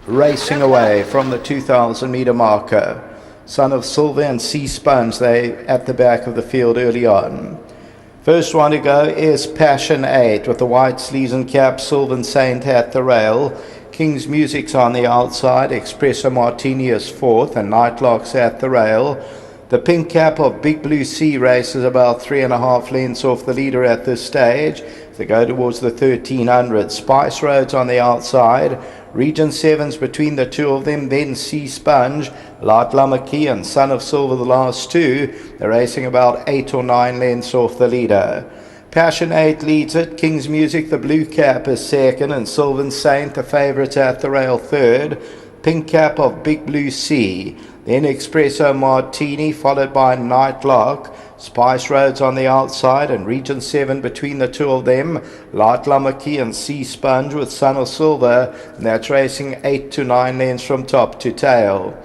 racing away from the 2,000 meter marker. Son of Silver and Sea Sponge, they at the back of the field early on. First one to go is Passion 8 with the white sleeves and cap, Sylvan Saint at the rail. King's Music's on the outside, Espresso Martini is fourth, and Nightlock's at the rail. The pink cap of Big Blue Sea races about 3.5 lengths off the leader at this stage. They go towards the 1300. Spice Road's on the outside. Region 7's between the two of them, then Sea Sponge, LAAT and Son of Silver the last two. They're racing about 8 or 9 lengths off the leader. Passion 8 leads it. King's Music, the blue cap, is second, and Sylvan Saint, the favourite at the rail, third. Pink cap of Big Blue Sea. Then Espresso Martini, followed by Nightlock. Spice Road's on the outside, and Region 7 between the two of them. LAAT and Sea Sponge with Son of Silver, and that's racing 8 to 9 lengths from top to tail.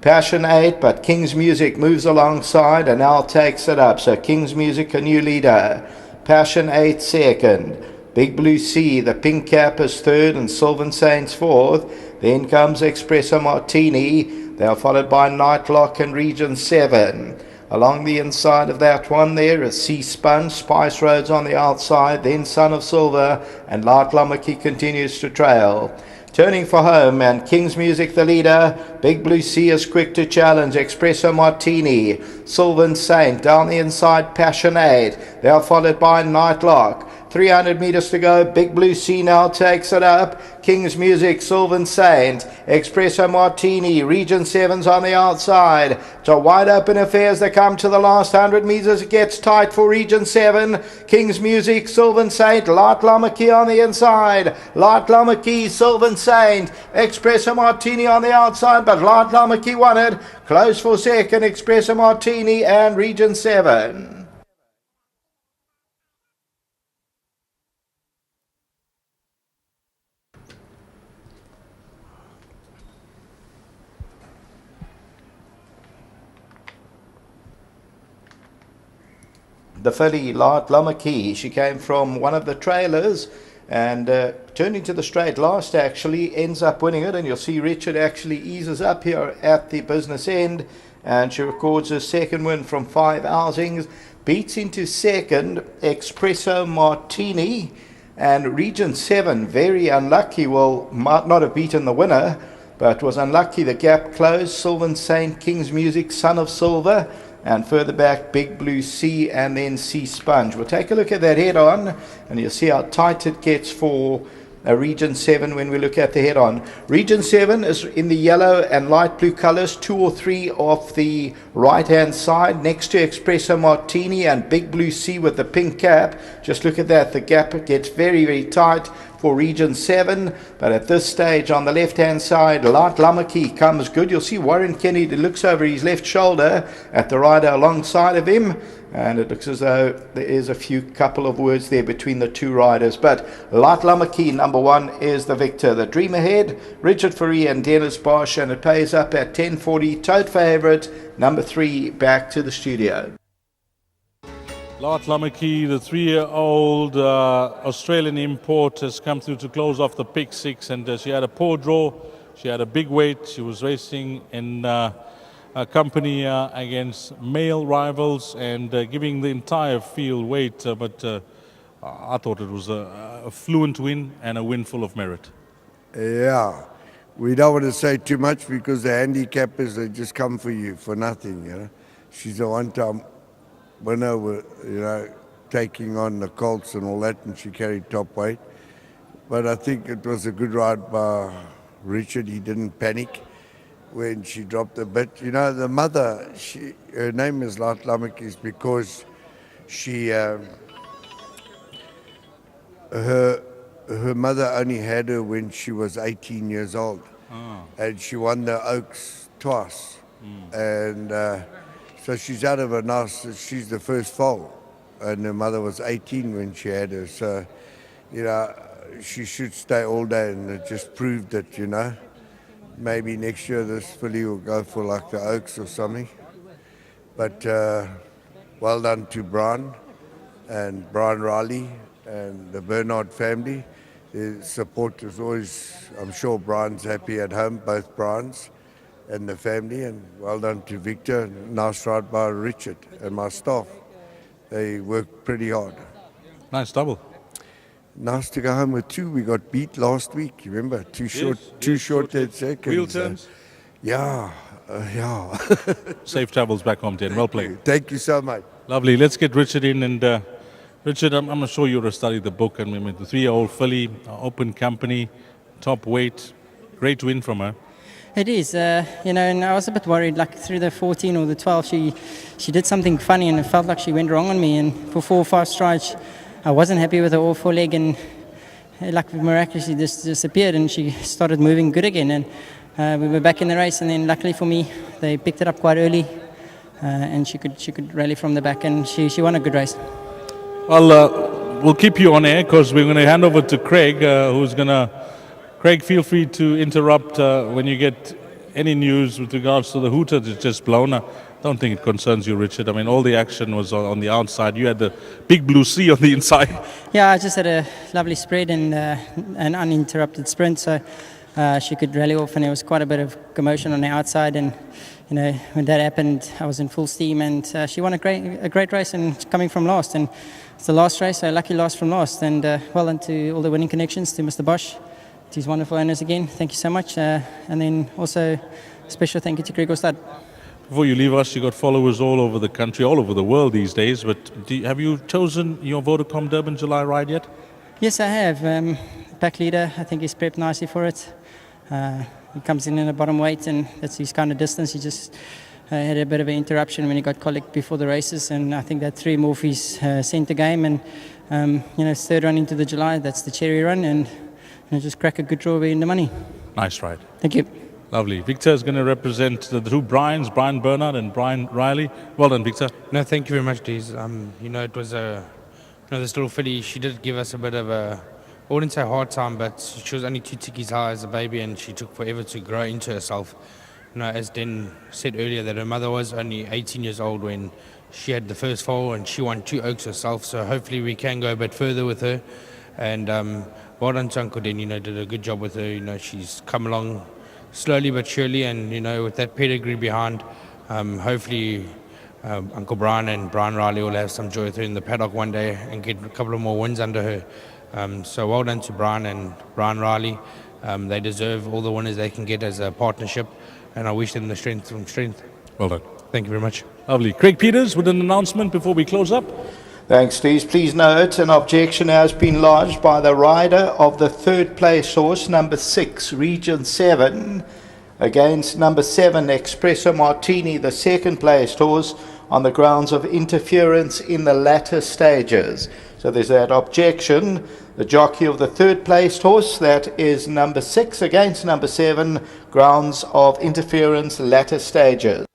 Passion 8, but King's Music moves alongside and now takes it up. So King's Music, a new leader. Passion 8 second. Big Blue Sea, the pink cap, is third, and Sylvan Saints fourth. Then comes Espresso Martini. They are followed by Nightlock and Region 7. Along the inside of that one there is Sea Sponge, Spice Road's on the outside, then Son of Silver, and LAAT continues to trail. Turning for home, and King's Music the leader. Big Blue Sea is quick to challenge. Espresso Martini, Sylvan Saint, down the inside, Passion 8. They are followed by Nightlock. 300 meters to go. Big Blue Sea now takes it up. King's Music, Sylvan Saint, Espresso Martini, Region 7's on the outside. It's a wide open affair as they come to the last 100 meters. It gets tight for Region 7. King's Music, Sylvan Saint, LAAT on the inside. LAAT, Sylvan Saint, Espresso Martini on the outside, but LAAT won it. Close for second, Espresso Martini and Region 7. The filly, LAAT, she came from one of the trailers and turning to the straight last actually ends up winning it, and you'll see Richard actually eases up here at the business end and she records her second win from 5 housings, beats into second Espresso Martini, and Region 7 very unlucky, well might not have beaten the winner but was unlucky. The gap closed. Sylvan Saint, King's Music, Son of Silver, and further back Big Blue Sea and then Sea Sponge. We'll take a look at that head on and you'll see how tight it gets for Region 7 when we look at the head on. Region 7 is in the yellow and light blue colors, 2 or 3 off the right hand side next to Espresso Martini and Big Blue Sea with the pink cap. Just look at that, the gap gets very, very tight for Region 7, but at this stage on the left hand side LAAT comes good. You'll see Warren Kennedy looks over his left shoulder at the rider alongside of him, and it looks as though there is a couple of words there between the two riders, but LAAT number 1 is the victor. The Dream Ahead, Richard Fourie and Dennis Bosch, and it pays up at 10.40. Tote favourite number 3 back to the studio. LAAT, the 3-year-old Australian import, has come through to close off the pick 6, and she had a poor draw. She had a big weight. She was racing in a company against male rivals and giving the entire field weight, but I thought it was a fluent win and a win full of merit. Yeah, we don't want to say too much because the handicappers, they just come for you for nothing, you know. She's a one-time winner, taking on the Colts and all that, and she carried top weight. But I think it was a good ride by Richard. He didn't panic when she dropped a bit. You know, the mother, her name is LAAT is because she, her mother only had her when she was 18 years old. And she won the Oaks twice. And so she's out of her nest. She's the first foal, and her mother was 18 when she had her. So, you know, she should stay all day, and it just proved that, you know, maybe next year this filly will go for like the Oaks or something. But well done to Brian and Brian Riley and the Bernard family. the support is always, I'm sure Brian's happy at home, both Brian's and the family, and well done to Victor. Nice ride by Richard and my staff. They work pretty hard. Nice double. Nice to go home with 2. We got beat last week, you remember? Too short dead seconds. Wheel turns. Yeah. Safe travels back home, Dan. Well played. Thank you so much. Lovely. Let's get Richard in. And Richard, I'm sure you'll have studied the book. And the 3-year-old filly, open company, top weight. Great win from her. It is, and I was a bit worried, like through the 14 or the 12, she did something funny and it felt like she went wrong on me. And for 4 or 5 strides, I wasn't happy with her all foreleg, and like miraculously just disappeared, and she started moving good again. And we were back in the race, and then luckily for me, they picked it up quite early, and she could rally from the back, and she won a good race. Well, we'll keep you on air because we're going to hand over to Craig, who's going to. Craig, feel free to interrupt when you get any news with regards to the hooter that's just blown. I don't think it concerns you, Richard. I mean, all the action was on the outside. You had the big blue sea on the inside. Yeah, I just had a lovely spread and an uninterrupted sprint, so she could rally off, and there was quite a bit of commotion on the outside. And when that happened, I was in full steam, and she won a great race, and coming from last. And it's the last race, so lucky last from last. And well done to all the winning connections, to Mr. Bosch. His wonderful owners again, thank you so much. And then also a special thank you to Greyville Stud. Before you leave us, you got followers all over the country, all over the world these days. But have you chosen your Vodacom Durban July ride yet? Yes, I have. Pack leader, I think he's prepped nicely for it. He comes in a bottom weight, and that's his kind of distance. He just had a bit of an interruption when he got colic before the races, and I think that threw him off his centre game. And third run into the July, that's the cherry run, and just crack a good draw in the money. Nice ride. Thank you. Lovely. Victor is going to represent the two Brians, Brian Bernard and Brian Riley. Well done, Victor. No, thank you very much, Deez. It was this little filly, she did give us a bit of I wouldn't say hard time, but she was only 2 tickies high as a baby, and she took forever to grow into herself. As Den said earlier, that her mother was only 18 years old when she had the first foal, and she won 2 Oaks herself, so hopefully we can go a bit further with her. And well done to Uncle Den, did a good job with her. She's come along slowly but surely, and with that pedigree behind, hopefully Uncle Brian and Brian Riley will have some joy with her in the paddock one day and get a couple of more wins under her. So well done to Brian and Brian Riley. They deserve all the winners they can get as a partnership, and I wish them the strength from strength. Well done. Thank you very much. Lovely. Craig Peters with an announcement before we close up. Thanks, Steve. Please note an objection has been lodged by the rider of the 3rd place horse, number 6, Region 7, against number 7, Espresso Martini, the 2nd place horse, on the grounds of interference in the latter stages. So there's that objection. The jockey of the 3rd place horse, that is number 6, against number 7, grounds of interference, latter stages.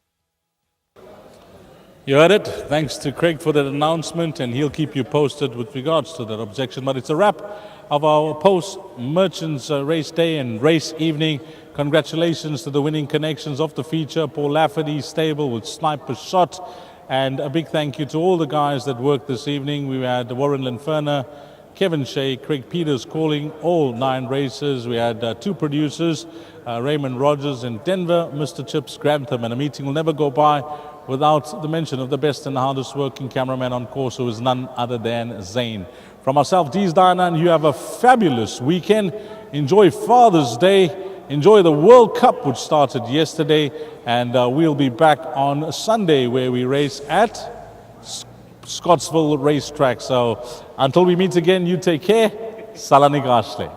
You heard it. Thanks to Craig for that announcement, and he'll keep you posted with regards to that objection. But it's a wrap of our post-Merchants race day and race evening. Congratulations to the winning connections of the feature, Paul Lafferty's stable with Sniper Shot. And a big thank you to all the guys that worked this evening. We had Warren Linferner, Kevin Shea, Craig Peters calling all 9 races. We had 2 producers, Raymond Rogers in Denver, Mr. Chips Grantham. And a meeting will never go by without the mention of the best and hardest working cameraman on course, who is none other than Zane. From myself, Deez Diana, and you have a fabulous weekend. Enjoy Father's Day. Enjoy the World Cup, which started yesterday. And we'll be back on Sunday, where we race at Scottsville Racetrack. So until we meet again, you take care. Salani Gashle.